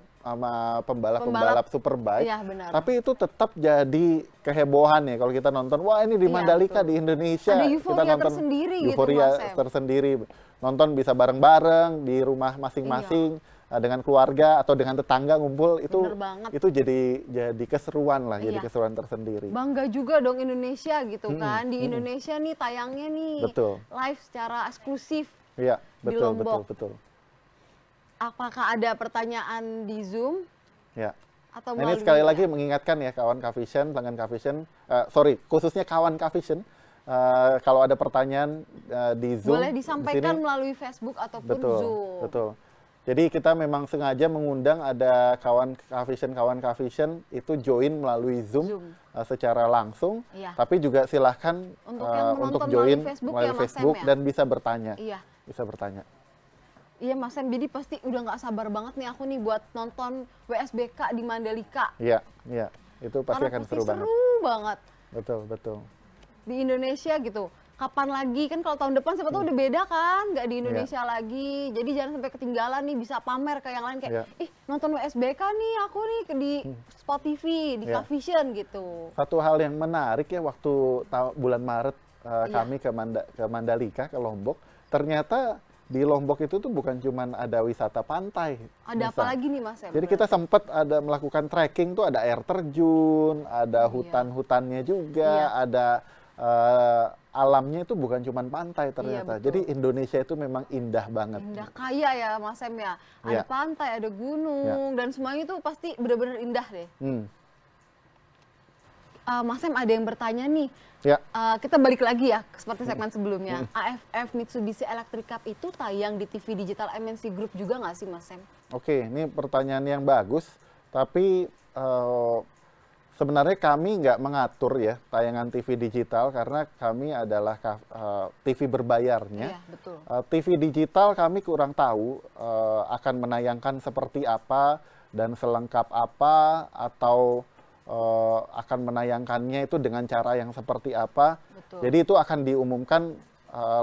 pembalap Superbike, iya, benar. tapi itu tetap jadi kehebohan ya kalau kita nonton. Wah, ini di Mandalika di Indonesia. Ada euforia kita nonton tersendiri euforia gitu, tersendiri. Nonton bisa bareng-bareng di rumah masing-masing. Dengan keluarga atau dengan tetangga ngumpul itu jadi keseruan lah, jadi keseruan tersendiri. Bangga juga dong Indonesia gitu kan. Di Indonesia nih tayangnya nih live secara eksklusif. Iya, di Lombok. betul. Apakah ada pertanyaan di Zoom? Ya. Atau ini sekali lagi mengingatkan ya kawan Kavision, pelanggan Kavision, khususnya kawan Kavision, kalau ada pertanyaan di Zoom boleh disampaikan melalui Facebook ataupun Zoom. Betul. Jadi kita memang sengaja mengundang ada kawan Kavision itu join melalui Zoom. Secara langsung, tapi juga silahkan untuk join melalui Facebook dan bisa bertanya. Bisa bertanya. Iya Mas Sam, jadi pasti udah nggak sabar banget nih aku nih buat nonton WSBK di Mandalika. Iya, itu pasti akan seru banget. Seru banget. Betul. Di Indonesia gitu. Kapan lagi kan kalau tahun depan siapa tahu udah beda kan, nggak di Indonesia lagi. Jadi jangan sampai ketinggalan nih, bisa pamer ke yang lain kayak nonton WSBK nih aku nih di Sport TV, di Kavision gitu. Satu hal yang menarik ya waktu bulan Maret kami ke Mandalika, ke Lombok, ternyata di Lombok itu tuh bukan cuma ada wisata pantai. Ada apa lagi nih Mas? Jadi kita sempat ada melakukan trekking tuh, ada air terjun, ada hutan-hutannya juga, ada alamnya itu bukan cuma pantai ternyata. Jadi Indonesia itu memang indah banget. Indah kaya ya Mas Sam ya. Ada pantai, ada gunung, dan semuanya itu pasti benar-benar indah deh. Mas Sam ada yang bertanya nih. Kita balik lagi ya seperti segmen sebelumnya. AFF Mitsubishi Electric Cup itu tayang di TV digital MNC Group juga nggak sih Mas Sam? Oke, ini pertanyaan yang bagus. Tapi sebenarnya kami nggak mengatur ya tayangan TV digital karena kami adalah TV berbayarnya. Betul. TV digital kami kurang tahu akan menayangkan seperti apa dan selengkap apa atau akan menayangkannya itu dengan cara yang seperti apa. Betul. Jadi itu akan diumumkan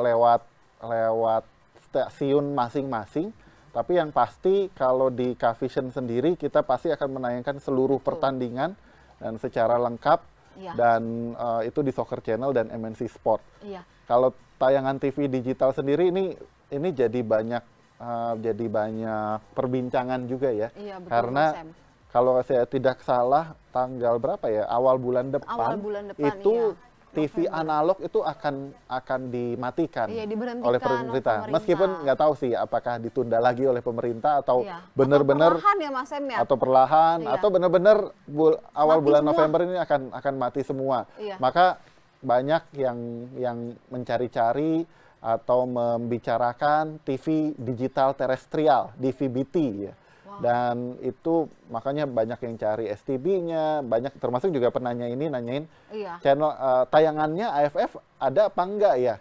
lewat stasiun masing-masing. Tapi yang pasti kalau di Kavision sendiri kita pasti akan menayangkan seluruh pertandingan dan secara lengkap dan itu di Soccer Channel dan MNC Sport. Kalau tayangan TV digital sendiri ini jadi banyak perbincangan juga ya. Betul, karena kalau saya tidak salah tanggal berapa ya, awal bulan depan itu TV analog itu akan dimatikan oleh pemerintah. Meskipun nggak tahu sih apakah ditunda lagi oleh pemerintah atau benar-benar atau perlahan atau benar-benar awal bulan November ini akan mati semua. Maka banyak yang mencari-cari atau membicarakan TV digital terestrial, DVB-T ya. Dan itu makanya banyak yang cari STB-nya, banyak termasuk juga penanya ini nanyain channel tayangannya AFF ada apa enggak ya?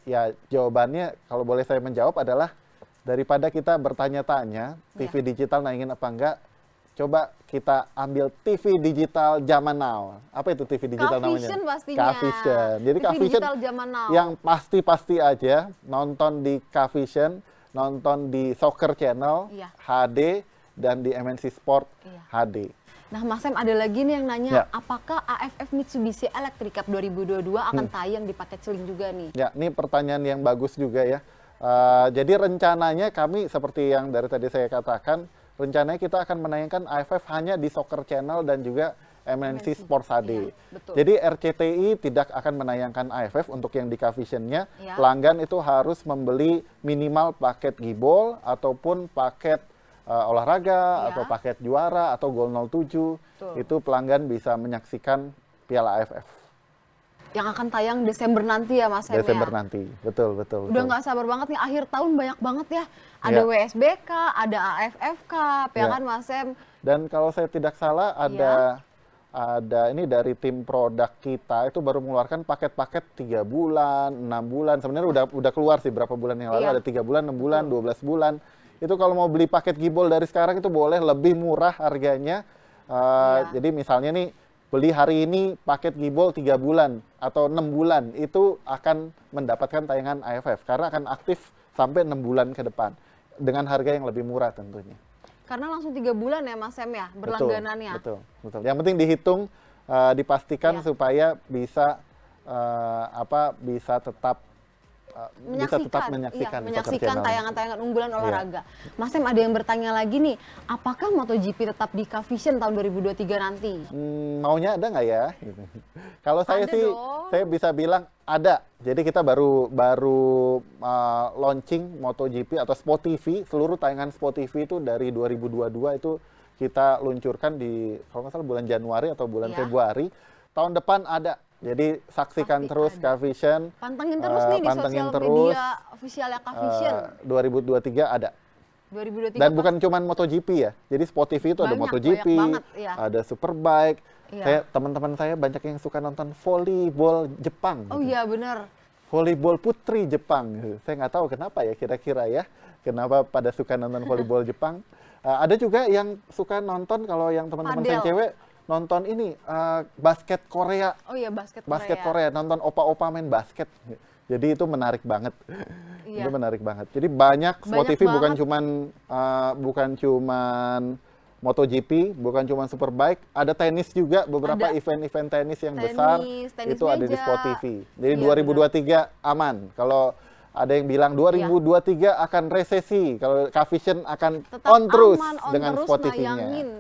Ya jawabannya kalau boleh saya menjawab adalah daripada kita bertanya-tanya TV digital nayangin apa enggak, coba kita ambil TV digital zaman now. Apa itu TV digital namanya? Kavision. Jadi Kavision yang pasti-pasti aja nonton di Kavision, nonton di Soccer Channel HD dan di MNC Sport HD. Nah Mas Sam ada lagi nih yang nanya, apakah AFF Mitsubishi Electric Cup 2022 akan tayang di paket seling juga nih? Ya, ini pertanyaan yang bagus juga ya. Jadi rencananya kami seperti yang dari tadi saya katakan, rencananya kita akan menayangkan AFF hanya di Soccer Channel dan juga MNC Sports HD. Jadi RCTI tidak akan menayangkan AFF untuk yang di Kavision-nya. Pelanggan itu harus membeli minimal paket Gibol ataupun paket olahraga atau paket juara atau Gol 07. Itu pelanggan bisa menyaksikan Piala AFF. Yang akan tayang Desember nanti ya Mas Sam? Desember nanti, betul. Udah nggak sabar banget nih, akhir tahun banyak banget ya. Ada WSBK, ada AFF Cup, ya kan Mas Sam? Dan kalau saya tidak salah ada ini dari tim produk kita itu baru mengeluarkan paket-paket 3 bulan, 6 bulan. Sebenarnya udah keluar sih berapa bulan yang lalu, ada 3 bulan, 6 bulan, 12 bulan. Itu kalau mau beli paket Gibol dari sekarang itu boleh lebih murah harganya. Jadi misalnya nih beli hari ini paket Gibol 3 bulan atau 6 bulan itu akan mendapatkan tayangan AFF karena akan aktif sampai 6 bulan ke depan dengan harga yang lebih murah tentunya. Karena langsung 3 bulan ya Mas Sam ya berlangganannya. Betul. Yang penting dihitung, dipastikan supaya bisa bisa tetap menyaksikan tayangan-tayangan unggulan olahraga. Mas Sam, ada yang bertanya lagi nih, apakah MotoGP tetap di Cavision tahun 2023 nanti? Maunya ada nggak ya? Gitu. Kalau saya sih, saya bisa bilang ada. Jadi kita baru launching MotoGP atau Sport TV, seluruh tayangan Sport TV itu dari 2022 itu kita luncurkan di kalau nggak salah bulan Januari atau bulan Februari. Tahun depan ada. Jadi saksikan terus Cavision. Pantengin terus nih di sosial media officialnya Cavision. 2023 ada. 2023 dan bukan cuma MotoGP ya. Jadi Sport TV itu ada MotoGP, ada Superbike. Teman-teman saya banyak yang suka nonton volleyball Jepang. Oh iya benar. Volleyball putri Jepang. Saya nggak tahu kenapa ya kira-kira ya. Kenapa pada suka nonton volleyball Jepang. Ada juga yang suka nonton kalau yang teman-teman saya cewek nonton ini basket Korea. Oh iya basket Korea. Nonton opa-opa main basket. Jadi itu menarik banget. Itu menarik banget. Jadi banyak Sport TV bukan cuman MotoGP, bukan cuma Superbike, ada tenis juga, beberapa event-event tenis yang besar itu ada di Sport TV. Jadi 2023 aman. Kalau ada yang bilang 2023 akan resesi, kalau Cavision akan tetap on terus dengan Sport TV-nya.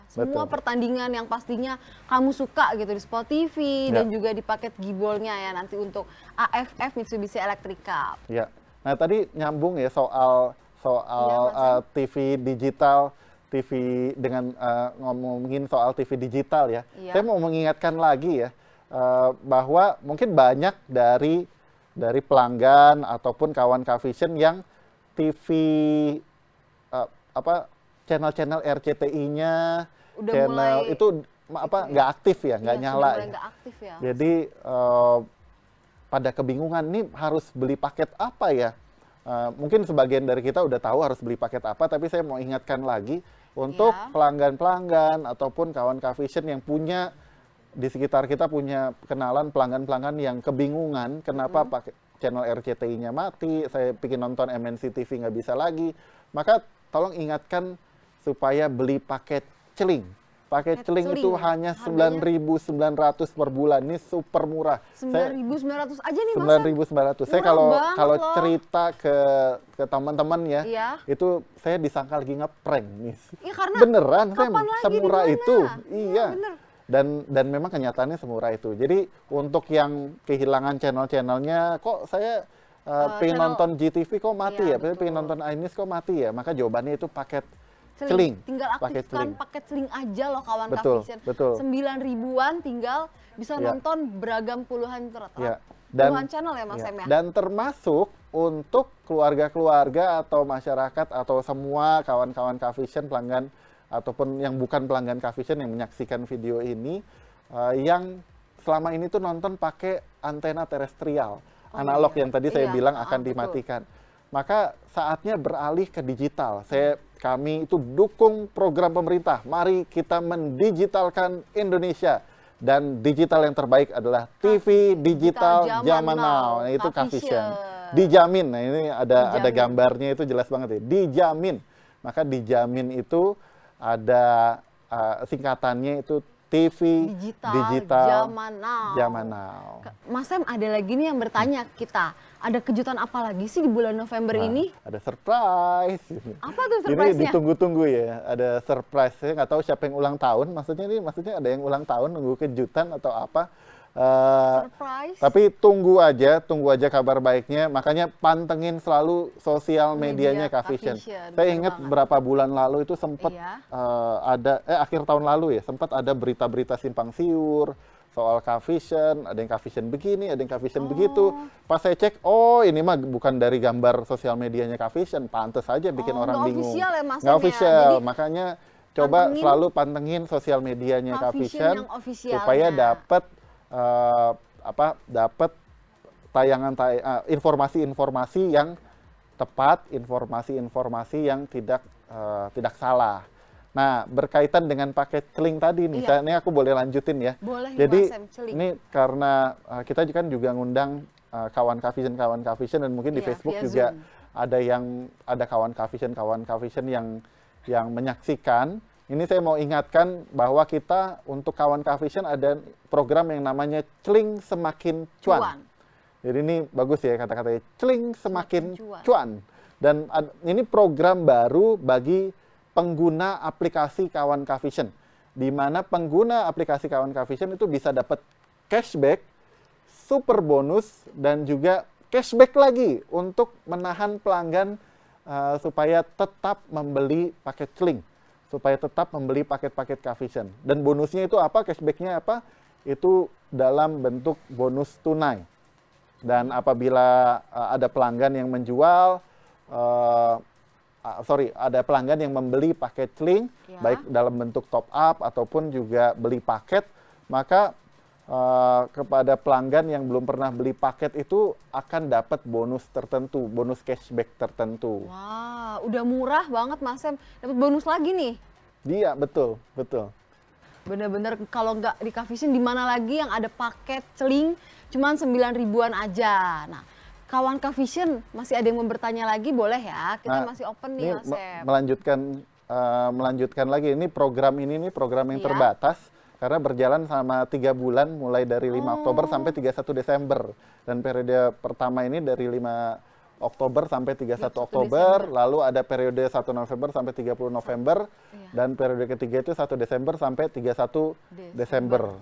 Semua pertandingan yang pastinya kamu suka gitu di Sport TV dan juga di paket Gibolnya ya nanti untuk AFF Mitsubishi Electric Cup. Ya. Nah, tadi nyambung ya soal TV digital, TV dengan ngomongin soal TV digital ya. Saya mau mengingatkan lagi ya bahwa mungkin banyak dari pelanggan ataupun kawan Cavision yang TV channel-channel RCTI-nya itu nggak aktif ya, nggak nyala. Jadi pada kebingungan nih harus beli paket apa ya? Mungkin sebagian dari kita udah tahu harus beli paket apa, tapi saya mau ingatkan lagi untuk pelanggan-pelanggan ataupun kawan Cavision yang punya di sekitar kita punya kenalan pelanggan-pelanggan yang kebingungan kenapa pakai channel RCTI-nya mati, saya bikin nonton MNC TV nggak bisa lagi, maka tolong ingatkan supaya beli paket celing. Paket celing itu hanya 9.900 per bulan, ini super murah. 9.900 aja nih Mas. 9.900. Saya kalau cerita ke teman-teman ya, itu saya disangka lagi ngeprank nih. Beneran, saya semurah itu. Iya. Bener. Dan memang kenyataannya semurah itu. Jadi untuk yang kehilangan channel-channelnya, kok saya pengen nonton GTV kok mati ya, pengen nonton iNews kok mati ya, maka jawabannya itu paket celing. Tinggal aktifkan paket celing aja loh kawan Cavision. 9 ribuan tinggal bisa nonton beragam puluhan channel ya Mas Sam ya. Dan termasuk untuk keluarga-keluarga atau masyarakat atau semua kawan-kawan Cavision, pelanggan ataupun yang bukan pelanggan Cavision yang menyaksikan video ini, yang selama ini tuh nonton pakai antena terestrial, analog yang tadi saya bilang akan dimatikan. Maka saatnya beralih ke digital. Kami itu dukung program pemerintah. Mari kita mendigitalkan Indonesia. Dan digital yang terbaik adalah TV digital zaman now. Nah, itu Cavision. Dijamin. Nah, ini ada gambarnya itu jelas banget ya. Dijamin. Maka dijamin itu ada singkatannya itu TV digital zaman now. Mas Sam, ada lagi nih yang bertanya kita, ada kejutan apa lagi sih di bulan November ini? Ada surprise. Apa tuh surprise-nya? Ini ditunggu-tunggu ya, ada surprise. Saya nggak tahu siapa yang ulang tahun, maksudnya ada yang ulang tahun nunggu kejutan atau apa. Surprise. Tapi tunggu aja kabar baiknya. Makanya pantengin selalu sosial medianya Cavision. Saya ingat berapa bulan lalu itu sempat ada akhir tahun lalu ya, sempat ada berita-berita simpang siur soal Cavision, ada yang Cavision begini, ada yang Cavision begitu. Pas saya cek, ini mah bukan dari gambar sosial medianya Cavision, pantes aja bikin orang bingung. Official ya Mas. Nggak official, makanya coba selalu pantengin sosial medianya Cavision supaya dapat dapat informasi-informasi yang tepat, informasi-informasi yang tidak salah. Nah, berkaitan dengan paket celing tadi nih, Iya. ini aku boleh lanjutin ya. Boleh, Jadi Mas Sam, celing. ini karena kita kan juga ngundang kawan Kavision dan mungkin di Iya, Facebook via juga Zoom. ada kawan Kavision yang menyaksikan. Ini saya mau ingatkan bahwa kita untuk kawan Kavision ada program yang namanya Celing Semakin Cuan. Jadi ini bagus ya kata-katanya, celing semakin cuan. Dan ini program baru bagi pengguna aplikasi kawan Kavision, di mana pengguna aplikasi kawan Kavision itu bisa dapat cashback, super bonus, dan juga cashback lagi untuk menahan pelanggan supaya tetap membeli paket celing, supaya tetap membeli paket-paket Kavision. Dan bonusnya itu apa? Cashbacknya apa? Itu dalam bentuk bonus tunai. Dan apabila ada pelanggan yang menjual, ada pelanggan yang membeli paket celing, baik dalam bentuk top up ataupun juga beli paket, maka kepada pelanggan yang belum pernah beli paket itu akan dapat bonus tertentu, bonus cashback tertentu. Wah, udah murah banget Mas Sam, dapat bonus lagi nih. Iya, betul. Bener-bener kalau nggak di Kavision di mana lagi yang ada paket celing cuman 9 ribuan aja. Nah, kawan Kavision masih ada yang mau bertanya lagi, boleh ya? Kita masih open nih, Mas Sam. Melanjutkan lagi, ini program yang terbatas karena berjalan selama 3 bulan mulai dari 5 Oktober sampai 31 Desember. Dan periode pertama ini dari 5 Oktober sampai 31 Oktober, lalu ada periode 1 November sampai 30 November, dan periode ketiga itu 1 Desember sampai 31 Desember.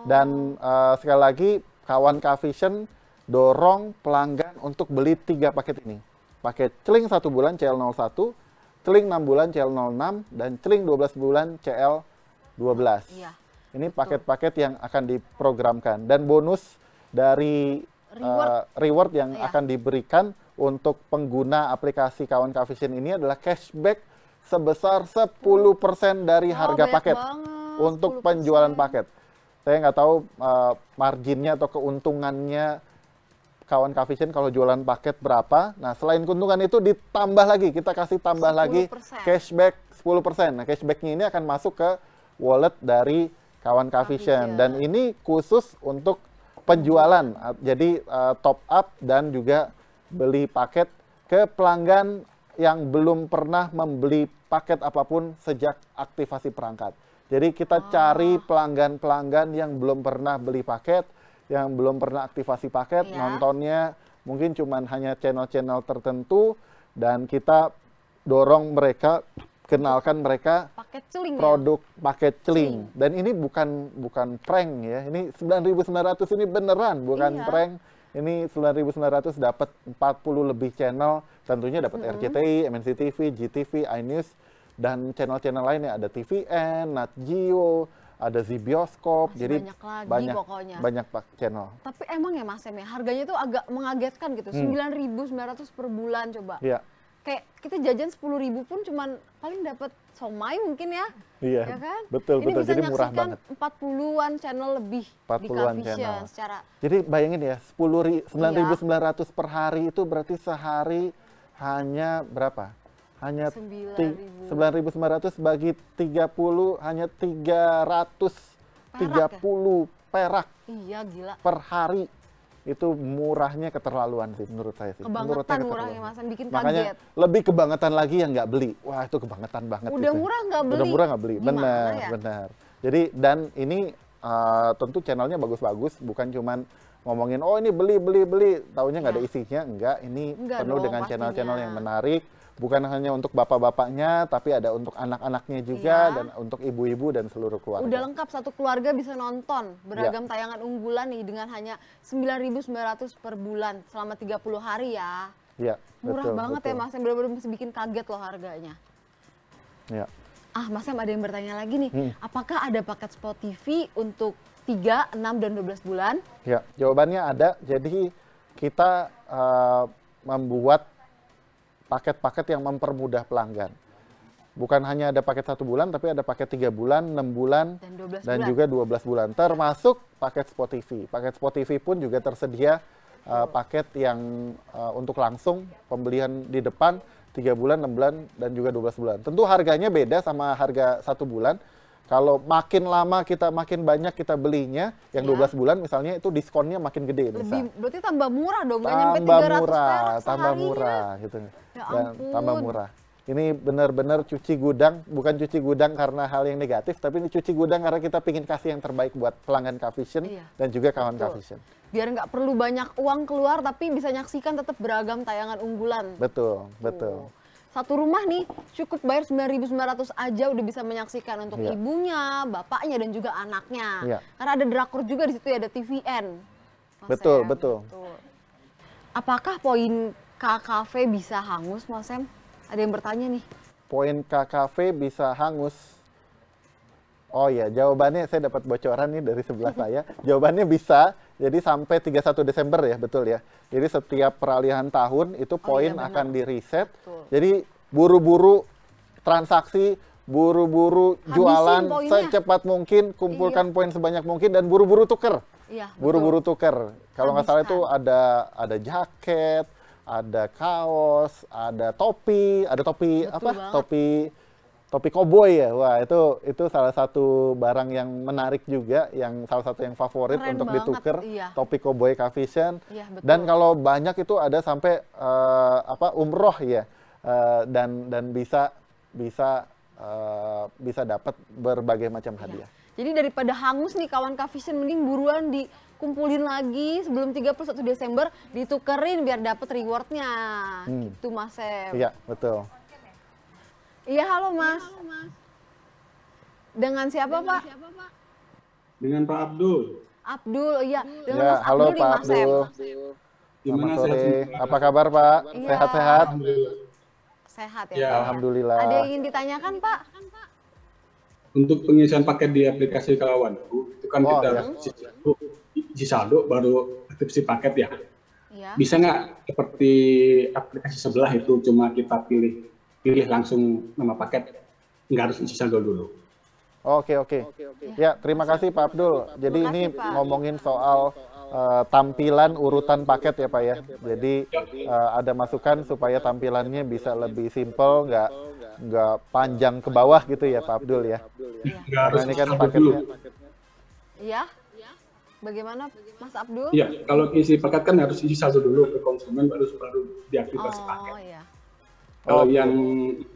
Dan sekali lagi, kawan Kavision dorong pelanggan untuk beli 3 paket ini. Paket celing 1 bulan CL01, celing 6 bulan CL06, dan celing 12 bulan CL12. Ini paket-paket yang akan diprogramkan. Dan bonus dari reward yang akan diberikan untuk pengguna aplikasi kawan Kavision ini adalah cashback sebesar 10% dari harga paket untuk penjualan paket. Saya nggak tahu marginnya atau keuntungannya kawan Kavision kalau jualan paket berapa. Nah, selain keuntungan itu ditambah lagi, kita kasih tambah 10%. Lagi cashback 10%. Nah, cashbacknya ini akan masuk ke wallet dari kawan Kavision. Dan ini khusus untuk penjualan, jadi top up dan juga beli paket ke pelanggan yang belum pernah membeli paket apapun sejak aktivasi perangkat. Jadi kita cari pelanggan-pelanggan yang belum pernah beli paket, yang belum pernah aktivasi paket, nontonnya mungkin cuma hanya channel-channel tertentu, dan kita dorong mereka, kenalkan mereka paket celing, produk paket celing. Dan ini bukan prank ya, ini 9.900 ini beneran, bukan prank. Ini 9.900 dapat 40 lebih channel, tentunya dapat RCTI, MNC TV, GTV, iNews, dan channel-channel lainnya, ada TVN, Nat Geo, ada Zbioskop, jadi banyak channel. Tapi emang ya Mas Sam ya, harganya itu agak mengagetkan gitu, 9.900 per bulan coba. Iya. Kayak kita jajan 10.000 pun cuman paling dapat somai mungkin ya. Iya, ya kan? betul. Jadi murah Ini banget. bisa 40-an channel lebih di Kavision secara. Jadi bayangin ya, 9.900 per hari itu berarti sehari hanya berapa? Hanya 9.900 bagi 30 hanya 330 perak. Iya, gila. Per hari. Itu murahnya keterlaluan sih menurut saya sih. Kebangetan murahnya Mas, bikin makanya kaget. Lebih kebangetan lagi yang nggak beli. Wah, itu kebangetan banget. Udah murah nggak beli. Udah murah nggak beli. Benar. Jadi dan ini tentu channelnya bagus-bagus, bukan cuman ngomongin oh ini beli, taunya nggak ada isinya. Enggak, ini penuh dengan channel-channel yang menarik. Bukan hanya untuk bapak-bapaknya, tapi ada untuk anak-anaknya juga, dan untuk ibu-ibu dan seluruh keluarga. Udah lengkap, satu keluarga bisa nonton beragam tayangan unggulan nih dengan hanya 9.900 per bulan selama 30 hari ya. Iya, murah banget ya Mas, yang benar-benar bisa bikin kaget loh harganya. Iya. Mas Sam, ada yang bertanya lagi nih, apakah ada paket Spot TV untuk 3, 6, dan 12 bulan? Ya, jawabannya ada. Jadi kita membuat paket-paket yang mempermudah pelanggan. Bukan hanya ada paket 1 bulan, tapi ada paket 3 bulan, 6 bulan, dan juga 12 bulan. Termasuk paket Spot TV. Paket Spot TV pun juga tersedia paket yang untuk langsung pembelian di depan, 3 bulan, 6 bulan, dan juga 12 bulan. Tentu harganya beda sama harga 1 bulan. Kalau makin lama kita makin banyak kita belinya, yang 12 bulan misalnya itu diskonnya makin gede. Berarti tambah murah dong, nggak nyampe 300 perak tambah murah gitu. Ya Dan tambah murah. Ini benar-benar cuci gudang, bukan cuci gudang karena hal yang negatif, tapi ini cuci gudang karena kita ingin kasih yang terbaik buat pelanggan Cavision dan juga kawan Cavision. Biar nggak perlu banyak uang keluar, tapi bisa nyaksikan tetap beragam tayangan unggulan. Betul, betul. Satu rumah nih cukup bayar 9.900 aja udah bisa menyaksikan untuk ibunya, bapaknya, dan juga anaknya. Karena ada drakor juga di situ ya, ada TVN. Betul, betul. Apakah poin KKV bisa hangus, Mas Sam? Ada yang bertanya nih. Poin KKV bisa hangus. Oh ya, jawabannya saya dapat bocoran nih dari sebelah saya. Jawabannya bisa. Jadi sampai 31 Desember ya, betul ya. Jadi setiap peralihan tahun itu poin akan di-reset. Jadi buru-buru transaksi, buru-buru jualan secepat mungkin, kumpulkan poin sebanyak mungkin dan buru-buru tuker. Buru-buru tuker. Kalau nggak salah itu ada jaket, ada kaos, ada topi topi koboi ya. Wah, itu salah satu barang yang menarik juga, yang salah satu yang favorit untuk ditukar, topi koboi Cavision. Dan kalau banyak itu ada sampai umroh ya. Dan bisa dapat berbagai macam hadiah. Jadi daripada hangus nih kawan Cavision, mending buruan dikumpulin lagi sebelum 31 Desember, ditukerin biar dapat rewardnya. Gitu Mas Sam. Iya, betul. Iya, halo Mas. Dengan siapa Pak? Dengan Pak Abdul. Abdul, iya. Dengan Ya, Mas halo Abdul nih, Pak Mas Sam. Abdul. Selamat sore. Apa kabar Pak? Sehat-sehat? Sehat ya, Ya, Pak? Alhamdulillah. Ada yang ingin ditanyakan Pak? Untuk pengisian paket di aplikasi Kawan, itu kan kita isi saldo baru aktif si paket ya. Bisa nggak seperti aplikasi sebelah itu cuma kita pilih langsung nama paket, nggak harus isi saldo dulu. Oke. Ya, terima kasih Pak Abdul. Jadi ini ngomongin soal tampilan urutan paket ya Pak ya. Jadi ada masukan supaya tampilannya bisa lebih simple, nggak panjang ke bawah gitu ya Pak Abdul ya. Karena ini kan paketnya. Iya. Bagaimana Mas Abdul? Iya, kalau isi paket kan harus isi saldo dulu ke konsumen baru diaktifasi paket. Iya. Kalau yang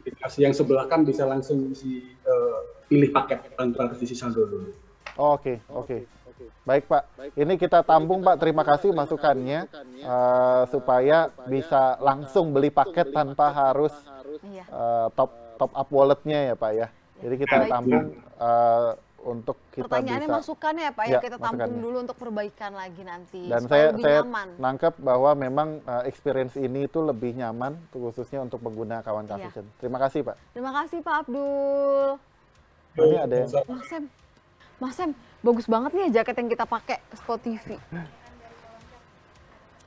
aplikasi yang sebelah kan bisa langsung isi pilih paket tanpa harus isi saldo dulu. Oke. Baik Pak, ini kita tampung Pak, terima kasih masukannya supaya bisa langsung beli paket tanpa harus top up walletnya ya Pak ya. Jadi kita tampung untuk kita pertanyaannya bisa masukannya ya Pak ya, kita tampung dulu untuk perbaikan lagi nanti. Dan saya nangkep bahwa memang experience ini itu lebih nyaman khususnya untuk pengguna kawan Cavision. Terima kasih Pak. Terima kasih Pak Abdul. Ini ada yang Mas Sam, bagus banget nih jaket yang kita pakai Spot TV.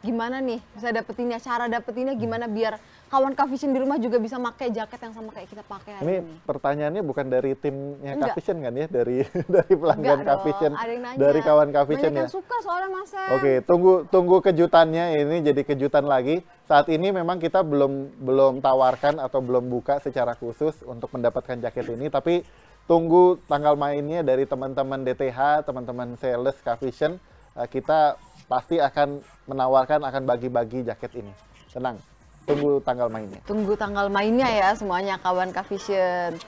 Gimana nih bisa dapetinnya, cara dapetinnya gimana biar kawan Cavision di rumah juga bisa pakai jaket yang sama kayak kita pakai hari ini. Pertanyaannya bukan dari timnya Cavision kan ya, dari pelanggan Cavision, dari kawan Cavision ya. Banyak yang suka soalnya Mas Sam. Oke, tunggu kejutannya, ini jadi kejutan lagi. Saat ini memang kita belum tawarkan atau belum buka secara khusus untuk mendapatkan jaket ini, tapi tunggu tanggal mainnya dari teman-teman DTH, teman-teman sales Cavision. Kita pasti akan menawarkan, akan bagi-bagi jaket ini. Tenang. Tunggu tanggal mainnya. Tunggu tanggal mainnya ya semuanya kawan Cavision.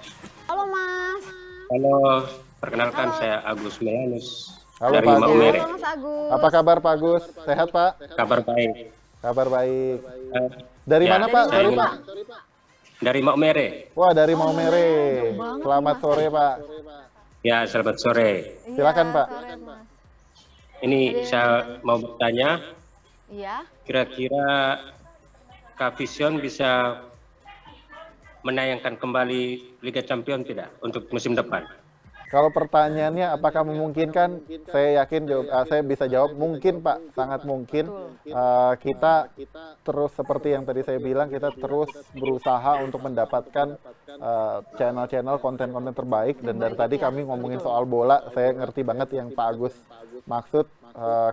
Halo Mas. Halo, perkenalkan saya Agus Melanus. Halo dari Pak Mau Agus. Mere. Halo Mas Agus. Apa kabar Pak Agus? Sehat Pak? Kabar baik. Kabar baik. Dari mana Pak? Sorry Pak. Dari Mau Mere. Wah, dari Mau Mere. Selamat sore Pak. Ya, selamat sore. Silakan Pak. Ini saya mau bertanya. Iya. Kira-kira Cavision bisa menayangkan kembali Liga Champions tidak untuk musim depan? Kalau pertanyaannya apakah memungkinkan, saya yakin saya bisa jawab mungkin Pak, sangat mungkin. Kita terus seperti yang tadi saya bilang, kita terus berusaha untuk mendapatkan channel-channel konten-konten terbaik. Dan dari tadi kami ngomongin soal bola, saya ngerti banget yang Pak Agus maksud.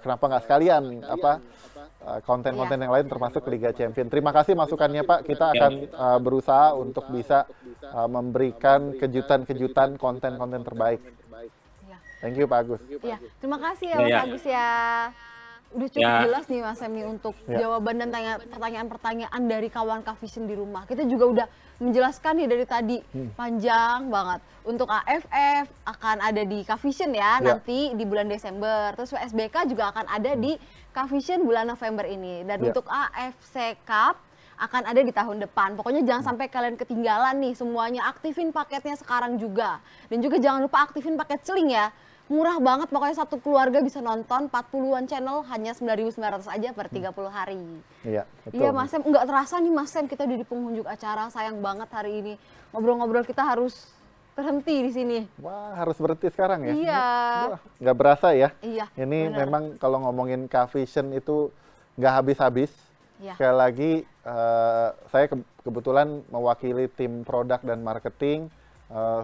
Kenapa nggak sekalian konten-konten yang lain termasuk Liga Champion. Terima kasih masukannya Pak. Kita akan berusaha untuk bisa memberikan kejutan-kejutan konten-konten terbaik. Thank you Pak Agus. Ya, terima kasih ya Mas Agus ya. Udah cukup jelas nih Mas Sam nih untuk jawaban dan pertanyaan-pertanyaan dari kawan Kavision di rumah. Kita juga udah menjelaskan nih dari tadi panjang banget. Untuk AFF akan ada di Kavision ya nanti di bulan Desember. Terus WSBK juga akan ada di Kavision bulan November ini. Dan untuk AFC Cup akan ada di tahun depan. Pokoknya jangan sampai kalian ketinggalan nih semuanya. Aktifin paketnya sekarang juga. Dan juga jangan lupa aktifin paket seling ya. Murah banget, pokoknya satu keluarga bisa nonton 40-an channel hanya 9.900 aja per 30 hari. Iya, betul. Iya Mas Sam, nggak terasa nih Mas Sam kita udah di penghujung acara. Sayang banget hari ini ngobrol-ngobrol kita harus berhenti di sini. Wah, harus berhenti sekarang ya? Iya. Nggak berasa ya? Iya. Ini memang kalau ngomongin Kavision itu nggak habis-habis. Iya. Sekali lagi, saya kebetulan mewakili tim produk dan marketing,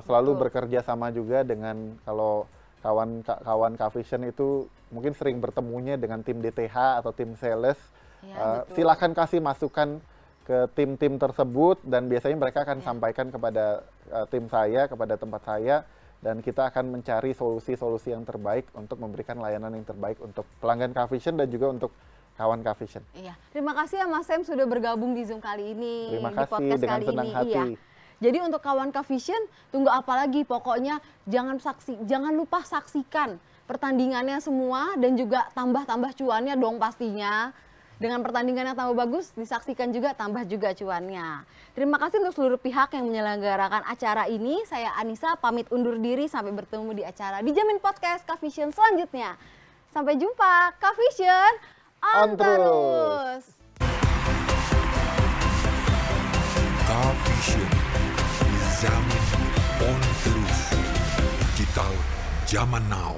selalu bekerja sama juga dengan kalau kawan Kavision itu mungkin sering bertemunya dengan tim DTH atau tim sales. Silakan kasih masukan ke tim-tim tersebut dan biasanya mereka akan sampaikan kepada tim saya, kepada tempat saya, dan kita akan mencari solusi-solusi yang terbaik untuk memberikan layanan yang terbaik untuk pelanggan Kavision dan juga untuk kawan Kavision. Iya, terima kasih ya Mas Sam sudah bergabung di Zoom kali ini. Terima di kasih, podcast dengan kali senang ini. hati. Iya. Jadi untuk kawan Kavision, tunggu apa lagi? Pokoknya jangan lupa saksikan pertandingannya semua dan juga tambah cuannya dong pastinya. Dengan pertandingan yang tambah bagus, disaksikan juga tambah juga cuannya. Terima kasih untuk seluruh pihak yang menyelenggarakan acara ini. Saya Anissa pamit undur diri sampai bertemu di acara Dijamin Podcast Kavision selanjutnya. Sampai jumpa, Kavision on terus. Kavision dijamin on terus. Digital zaman now.